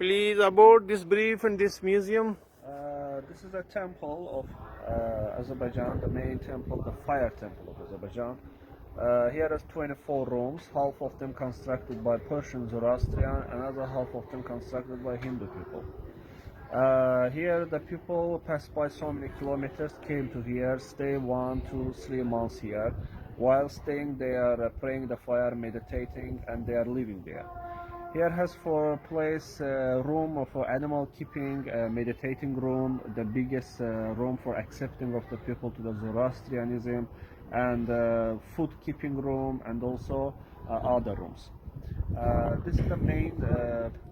Please about this brief and this museum. This is a temple of Azerbaijan, the main temple, the fire temple of Azerbaijan. Here is 24 rooms, half of them constructed by Persian Zoroastrian, another half of them constructed by Hindu people. Here the people pass by so many kilometers, came to here, stay 1, 2, 3 months here. While staying they are praying the fire, meditating, and they are living there. Here has for place room for animal keeping, meditating room, the biggest room for accepting of the people to the Zoroastrianism, and food keeping room, and also other rooms. This is the main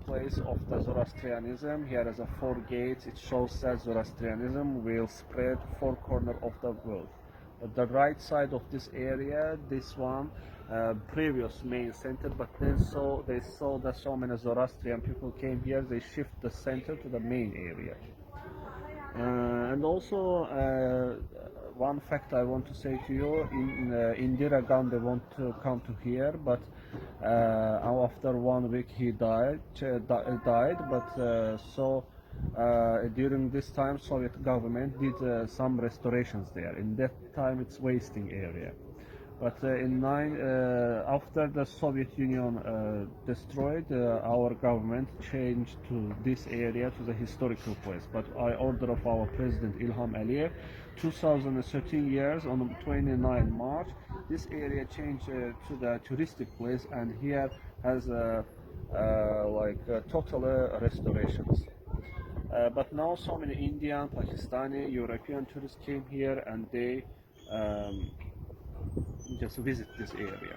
place of the Zoroastrianism. Here is a 4 gates. It shows that Zoroastrianism will spread 4 corners of the world. At the right side of this area, this one, previous main center, but then they saw that so many Zoroastrian people came here, they shift the center to the main area. And also one fact I want to say to you, Indira Gandhi want to come to here, but after 1 week he died, but during this time Soviet government did some restorations there. In that time it's wasting area. But after the Soviet Union destroyed, our government changed to this area, to the historical place. But by order of our President Ilham Aliyev, 2013 years on 29 March, this area changed to the touristic place, and here has total restorations. But now so many Indian, Pakistani, European tourists came here, and they just visit this area.